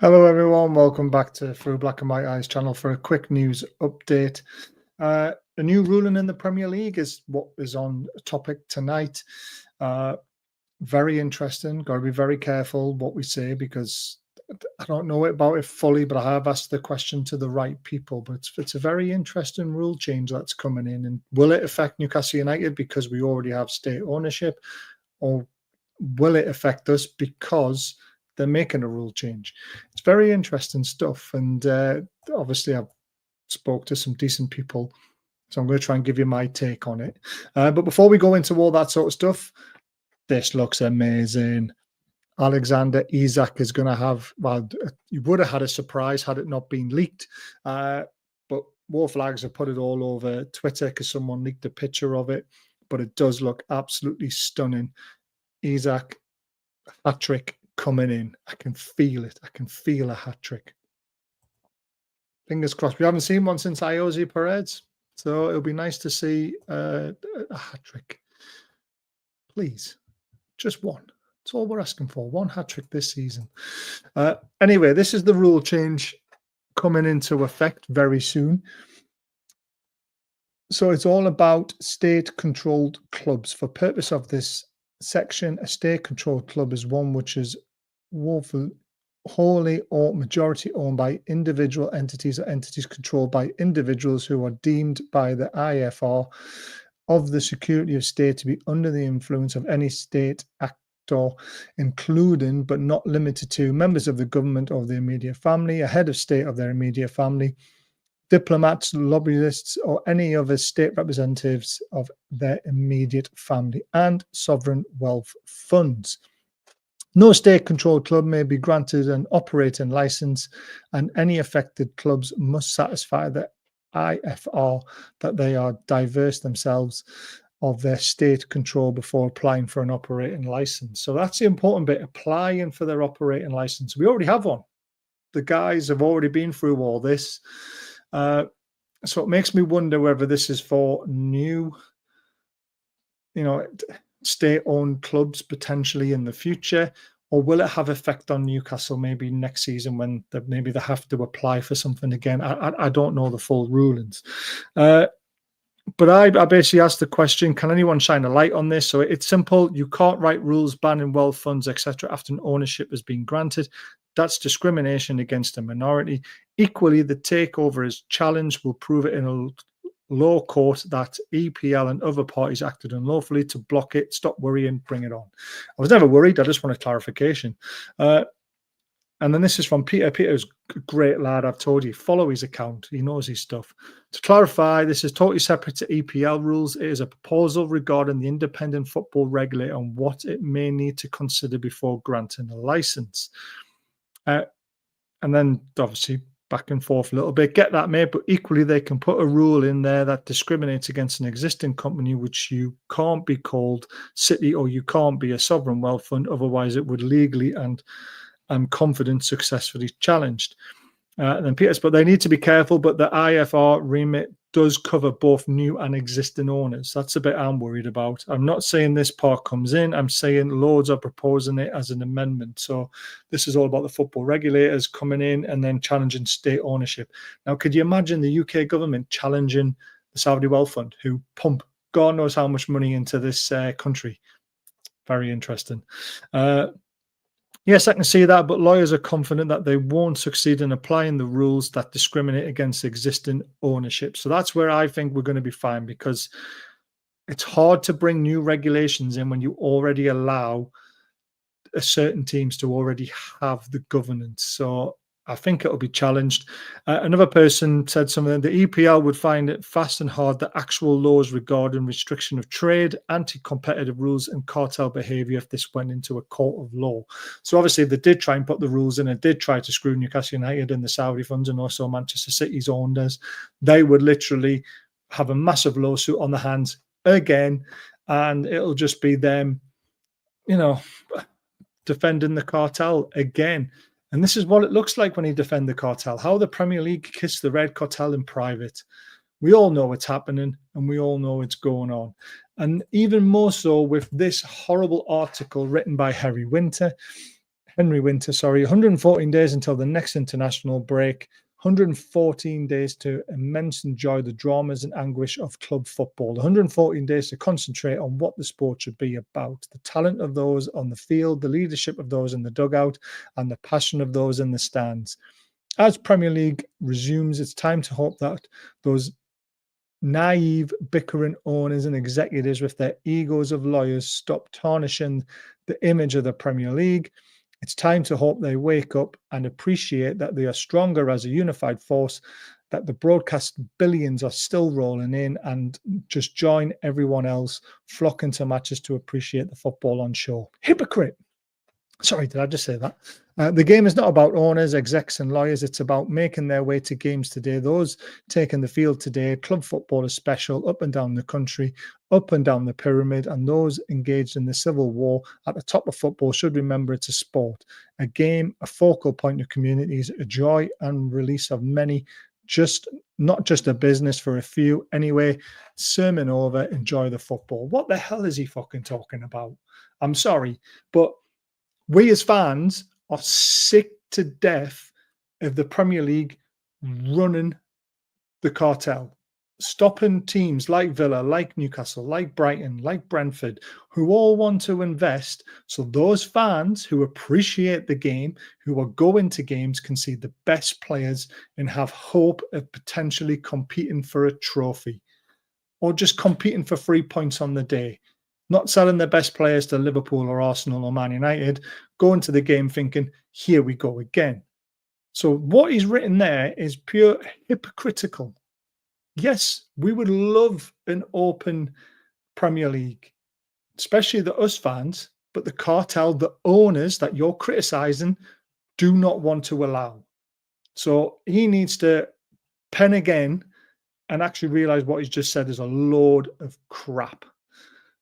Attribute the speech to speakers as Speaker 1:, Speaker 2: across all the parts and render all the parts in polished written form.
Speaker 1: Hello, everyone. Welcome back to Through Black and White Eyes channel for a quick news update. A new ruling in the Premier League is what is on topic tonight. Very interesting. Got to be very careful what we say because I don't know about it fully, but I have asked the question to the right people. But it's a very interesting rule change that's coming in. And will it affect Newcastle United because we already have state ownership? Or will it affect us because they're making a rule change? It's very interesting stuff. And obviously, I've spoke to some decent people. So I'm going to try and give you my take on it. But before we go into all that sort of stuff, this looks amazing. Alexander Isak is going to have, well, you would have had a surprise had it not been leaked. But War Flags have put it all over Twitter because someone leaked a picture of it. But it does look absolutely stunning. Isak, hat-trick coming in. I can feel it. I can feel a hat-trick. Fingers crossed. We haven't seen one since Iosi Perez. So it'll be nice to see a hat-trick. Please. Just one. That's all we're asking for. One hat-trick this season. Anyway, this is the rule change coming into effect very soon. So it's all about state-controlled clubs. For purpose of this section, a state-controlled club is one which is wholly or majority owned by individual entities or entities controlled by individuals who are deemed by the IFR of the security of state to be under the influence of any state actor, including but not limited to members of the government or the immediate family, a head of state of their immediate family, diplomats, lobbyists, or any other state representatives of their immediate family, and sovereign wealth funds. No state-controlled club may be granted an operating license, and any affected clubs must satisfy the IFR that they are diverse themselves of their state control before applying for an operating license. So that's the important bit, applying for their operating license. We already have one. The guys have already been through all this. So it makes me wonder whether this is for new, state-owned clubs potentially in the future, or will it have effect on Newcastle maybe next season when maybe they have to apply for something again? I don't know the full rulings. But I basically asked the question, can anyone shine a light on this? So it's simple. You can't write rules banning wealth funds, etc. after an ownership has been granted. That's discrimination against a minority. Equally, the takeover is challenged will prove it in a law court that EPL and other parties acted unlawfully to block it. Stop worrying, bring it on. I was never worried. I just want a clarification. And then this is from Peter. Peter's a great lad. I've told you, follow his account. He knows his stuff. To clarify, this is totally separate to EPL rules. It is a proposal regarding the independent football regulator and what it may need to consider before granting a license. And then obviously back and forth a little bit. Get that, mate. But equally, they can put a rule in there that discriminates against an existing company, which you can't be called City or you can't be a sovereign wealth fund. Otherwise, it would legally and I'm confident successfully challenged. And then Peters, but they need to be careful. But the IFR remit does cover both new and existing owners. That's a bit I'm worried about. I'm not saying this part comes in. I'm saying Lords are proposing it as an amendment. So this is all about the football regulators coming in and then challenging state ownership. Now, could you imagine the UK government challenging the Saudi Wealth Fund, who pump God knows how much money into this country? Very interesting. Yes, I can see that, but lawyers are confident that they won't succeed in applying the rules that discriminate against existing ownership. So that's where I think we're going to be fine, because it's hard to bring new regulations in when you already allow certain teams to already have the governance. So I think it'll be challenged. Another person said something, the EPL would find it fast and hard that actual laws regarding restriction of trade, anti-competitive rules and cartel behaviour if this went into a court of law. So obviously they did try and put the rules in and did try to screw Newcastle United and the Saudi funds and also Manchester City's owners. They would literally have a massive lawsuit on the hands again, and it'll just be them, defending the cartel again. And this is what it looks like when you defend the cartel, how the Premier League kissed the red cartel in private. We all know what's happening and we all know what's going on. And even more so with this horrible article written by Harry Winter. Henry Winter, sorry, 114 days until the next international break. 114 days to immense enjoy the dramas and anguish of club football. 114 days to concentrate on what the sport should be about. The talent of those on the field, the leadership of those in the dugout, and the passion of those in the stands. As Premier League resumes, it's time to hope that those naive, bickering owners and executives with their egos of lawyers stop tarnishing the image of the Premier League. It's time to hope they wake up and appreciate that they are stronger as a unified force, that the broadcast billions are still rolling in, and just join everyone else flocking to matches to appreciate the football on show. Hypocrite. Sorry, did I just say that? The game is not about owners, execs, and lawyers. It's about making their way to games today. Those taking the field today, club football is special up and down the country, up and down the pyramid, and those engaged in the civil war at the top of football should remember it's a sport, a game, a focal point of communities, a joy and release of many, not just a business for a few. Anyway, sermon over, enjoy the football. What the hell is he fucking talking about? I'm sorry, but we as fans are sick to death of the Premier League running the cartel, stopping teams like Villa, like Newcastle, like Brighton, like Brentford, who all want to invest. So those fans who appreciate the game, who are going to games, can see the best players and have hope of potentially competing for a trophy or just competing for 3 points on the day. Not selling their best players to Liverpool or Arsenal or Man United, going to the game thinking, here we go again. So what he's written there is pure hypocritical. Yes, we would love an open Premier League, especially the us fans, but the cartel, the owners that you're criticising, do not want to allow. So he needs to pen again and actually realise what he's just said is a load of crap.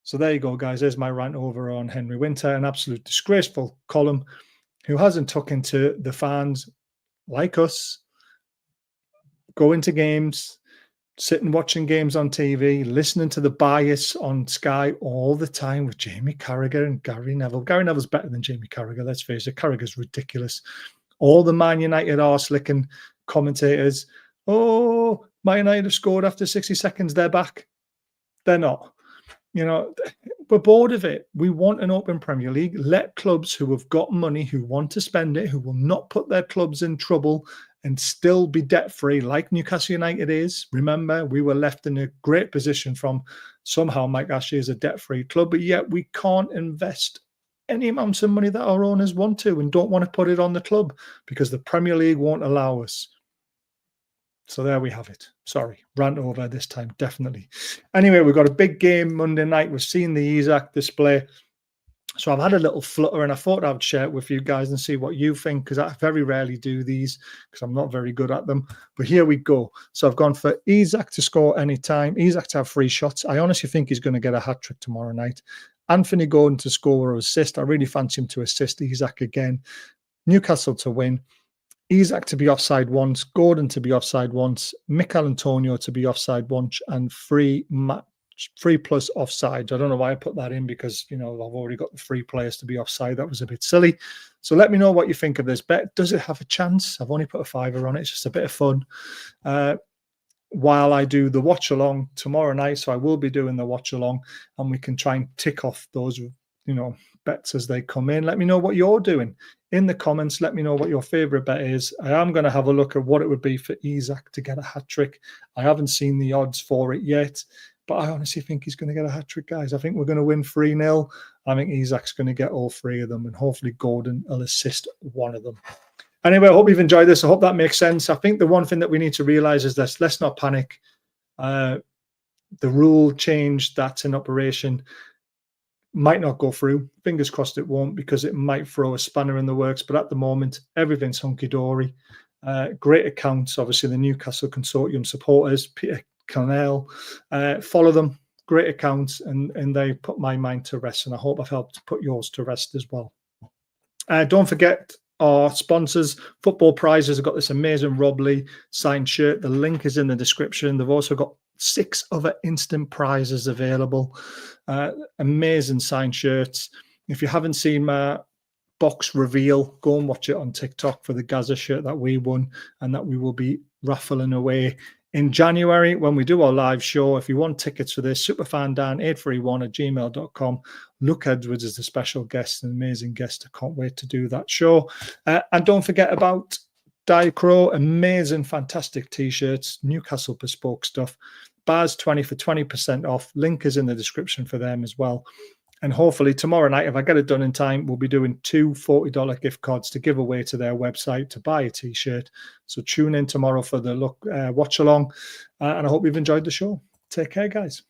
Speaker 1: So there you go, guys. There's my rant over on Henry Winter, an absolute disgraceful column who hasn't took into the fans like us, going to games, sitting watching games on TV, listening to the bias on Sky all the time with Jamie Carragher and Gary Neville. Gary Neville's better than Jamie Carragher, let's face it. Carragher's ridiculous. All the Man United arse-licking commentators, oh, Man United have scored after 60 seconds, they're back. They're not. You know, we're bored of it. We want an open Premier League. Let clubs who have got money, who want to spend it, who will not put their clubs in trouble and still be debt-free, like Newcastle United is. Remember, we were left in a great position from somehow Mike Ashley is a debt-free club, but yet we can't invest any amounts of money that our owners want to and don't want to put it on the club because the Premier League won't allow us. So there we have it. Sorry, rant over this time, definitely. Anyway, we've got a big game Monday night. We've seen the Isak display. So I've had a little flutter and I thought I'd share it with you guys and see what you think, because I very rarely do these because I'm not very good at them. But here we go. So I've gone for Isak to score anytime, Isak to have 3 shots. I honestly think he's going to get a hat-trick tomorrow night. Anthony Gordon to score or assist. I really fancy him to assist Isak again. Newcastle to win. Isak to be offside once, Gordon to be offside once, Mikel Antonio to be offside once, and 3 plus offside. I don't know why I put that in because, you know, I've already got the 3 players to be offside. That was a bit silly. So let me know what you think of this bet. Does it have a chance? I've only put a $5 on it. It's just a bit of fun. While I do the watch along tomorrow night, so I will be doing the watch along, and we can try and tick off those, you know, bets as they come in. Let me know what you're doing in the comments. Let me know what your favorite bet is. I am going to have a look at what it would be for Isak to get a hat-trick. I haven't seen the odds for it yet, but I honestly think he's going to get a hat-trick, guys. I think we're going to win 3-0. I think Isak's going to get all 3 of them, and hopefully Gordon will assist 1 of them. Anyway, I hope you've enjoyed this. I hope that makes sense. I think the one thing that we need to realize is this: let's not panic. The rule change that's in operation might not go through. Fingers crossed it won't, because it might throw a spanner in the works. But at the moment, everything's hunky-dory. Great accounts, obviously, the Newcastle Consortium supporters, Peter Connell, follow them. Great accounts, and they put my mind to rest, and I hope I've helped put yours to rest as well. Don't forget our sponsors, Football Prizes, have got this amazing Rob Lee signed shirt. The link is in the description. They've also got 6 other instant prizes available. Amazing signed shirts. If you haven't seen my box reveal. Go and watch it on TikTok for the Gaza shirt that we won and that we will be raffling away in January when we do our live show. If you want tickets for this, superfandan831@gmail.com. Luke Edwards is the special guest, an amazing guest. I can't wait to do that show. And don't forget about Diacro, amazing, fantastic t-shirts, Newcastle bespoke stuff. Bars 20 for 20% off. Link is in the description for them as well. And hopefully tomorrow night, if I get it done in time, we'll be doing 2 $40 gift cards to give away to their website to buy a t-shirt. So tune in tomorrow for the watch along. And I hope you've enjoyed the show. Take care, guys.